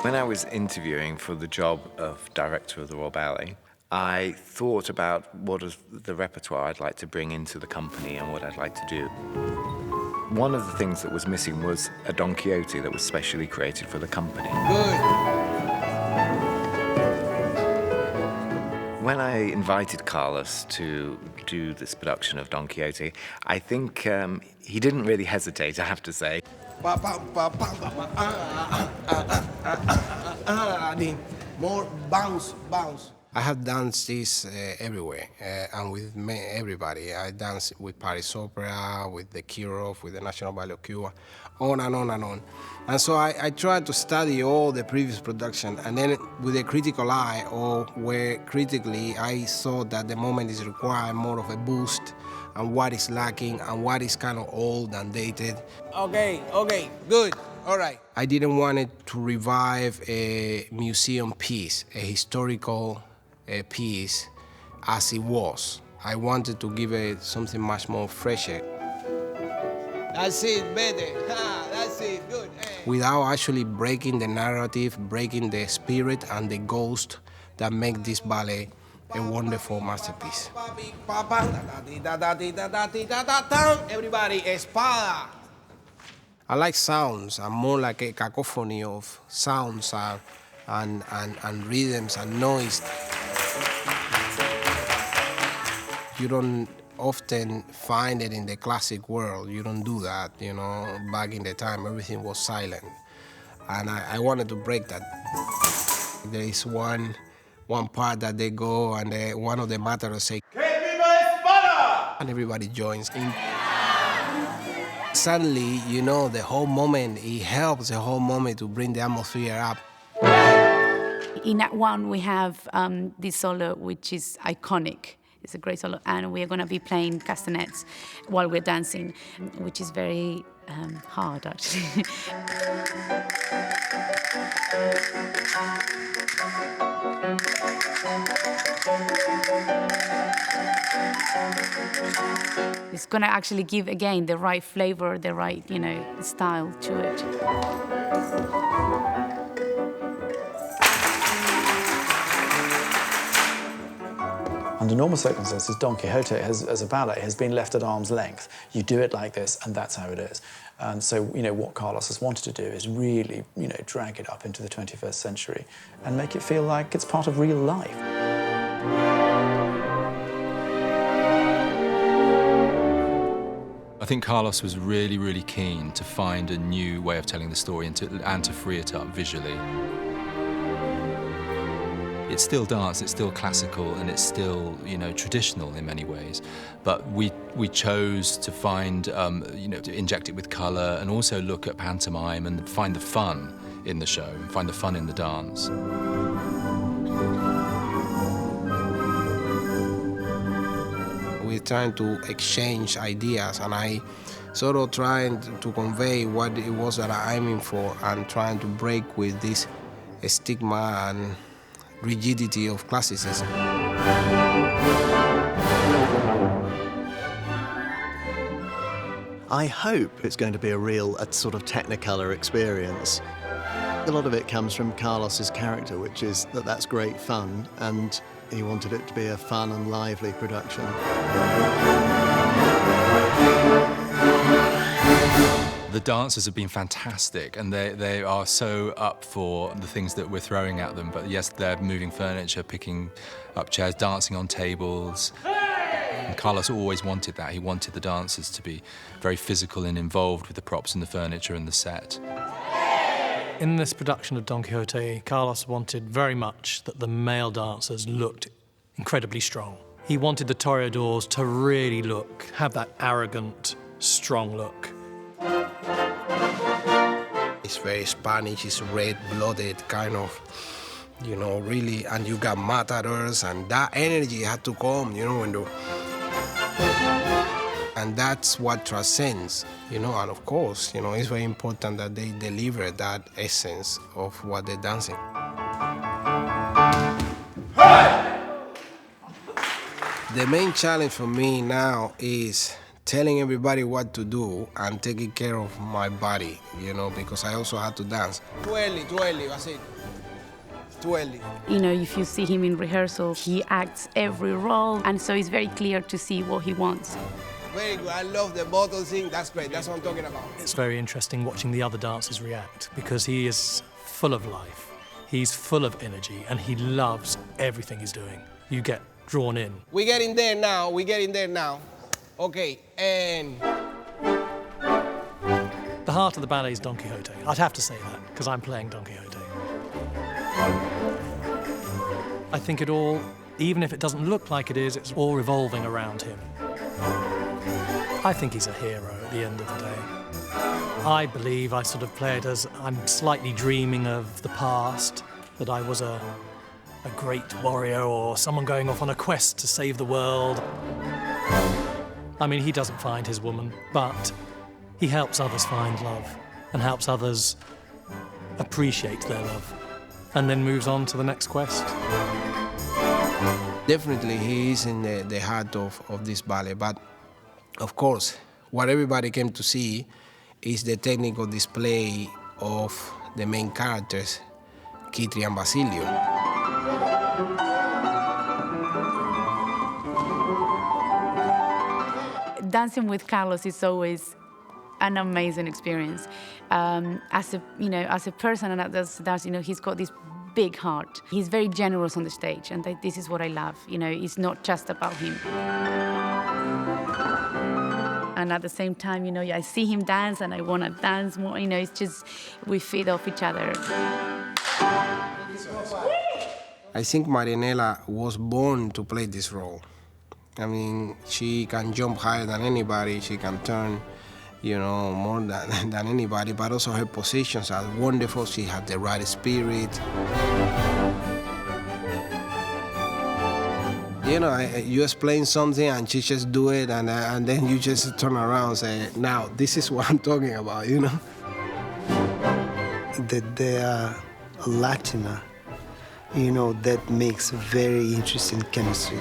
When I was interviewing for the job of director of the Royal Ballet, I thought about what is the repertoire I'd like to bring into the company and what I'd like to do. One of the things that was missing was a Don Quixote that was specially created for the company. Good. When I invited Carlos to do this production of Don Quixote, I think he didn't really hesitate, I have to say. More bounce. I have danced this everywhere, and with everybody. I danced with Paris Opera, with the Kirov, with the National Ballet of Cuba, on and on and on. And so I tried to study all the previous production, and then with a critical eye, or where critically I saw that the moment is required more of a boost, and what is lacking, and what is kind of old and dated. Okay, good, all right. I didn't want it to revive a museum piece, a historical piece as it was. I wanted to give it something much more fresher. That's it, better. That's it, good. Hey. Without actually breaking the narrative, breaking the spirit and the ghost that make this ballet a wonderful masterpiece. Everybody, espada. I like sounds. I'm more like a cacophony of sounds and rhythms and noise. You don't often find it in the classic world. You don't do that, you know. Back in the time, everything was silent. And I wanted to break that. There is one part that they go and one of the matadors say, and everybody joins in. Suddenly, you know, the whole moment, it helps the whole moment to bring the atmosphere up. In Act 1, we have this solo, which is iconic. It's a great solo, and we're going to be playing castanets while we're dancing, which is very hard, actually. It's going to actually give, again, the right flavor, the right, style to it. Under normal circumstances, Don Quixote, as a ballet, has been left at arm's length. You do it like this, and that's how it is. And so, what Carlos has wanted to do is really, drag it up into the 21st century and make it feel like it's part of real life. I think Carlos was really, really keen to find a new way of telling the story and to free it up visually. It's still dance, it's still classical, and it's still, traditional in many ways. But we chose to find, to inject it with colour and also look at pantomime and find the fun in the show, find the fun in the dance. We're trying to exchange ideas, and I sort of trying to convey what it was that I'm aiming for and trying to break with this stigma and rigidity of classicism. I hope it's going to be a sort of technicolor experience. A lot of it comes from Carlos's character, which is that's great fun, and he wanted it to be a fun and lively production. The dancers have been fantastic, and they are so up for the things that we're throwing at them. But yes, they're moving furniture, picking up chairs, dancing on tables. And Carlos always wanted that. He wanted the dancers to be very physical and involved with the props and the furniture and the set. In this production of Don Quixote, Carlos wanted very much that the male dancers looked incredibly strong. He wanted the toreadors to really have that arrogant, strong look. It's very Spanish, it's red-blooded kind of, really, and you got matadors, and that energy had to come, and that's what transcends, and of course, it's very important that they deliver that essence of what they're dancing. Hey! The main challenge for me now is telling everybody what to do and taking care of my body, you know, because I also had to dance. Too early, that's it. Too early. You know, if you see him in rehearsal, he acts every role, and so it's very clear to see what he wants. Very good. I love the bottle thing. That's great. That's what I'm talking about. It's very interesting watching the other dancers react because he is full of life. He's full of energy and he loves everything he's doing. You get drawn in. We're getting there now. Okay, and... The heart of the ballet is Don Quixote. I'd have to say that because I'm playing Don Quixote. I think it all, even if it doesn't look like it is, it's all revolving around him. I think he's a hero at the end of the day. I believe I sort of play it as I'm slightly dreaming of the past, that I was a great warrior or someone going off on a quest to save the world. I mean, he doesn't find his woman, but he helps others find love and helps others appreciate their love and then moves on to the next quest. Definitely he is in the heart of this ballet, but of course, what everybody came to see is the technical display of the main characters, Kitri and Basilio. Dancing with Carlos is always an amazing experience. As a person and as a dancer, he's got this big heart. He's very generous on the stage, and this is what I love. It's not just about him. And at the same time, I see him dance and I want to dance more. It's just, we feed off each other. I think Marianela was born to play this role. I mean, she can jump higher than anybody. She can turn, more than anybody, but also her positions are wonderful. She has the right spirit. You explain something and she just do it, and then you just turn around and say, now, this is what I'm talking about, That they are Latina, that makes very interesting chemistry.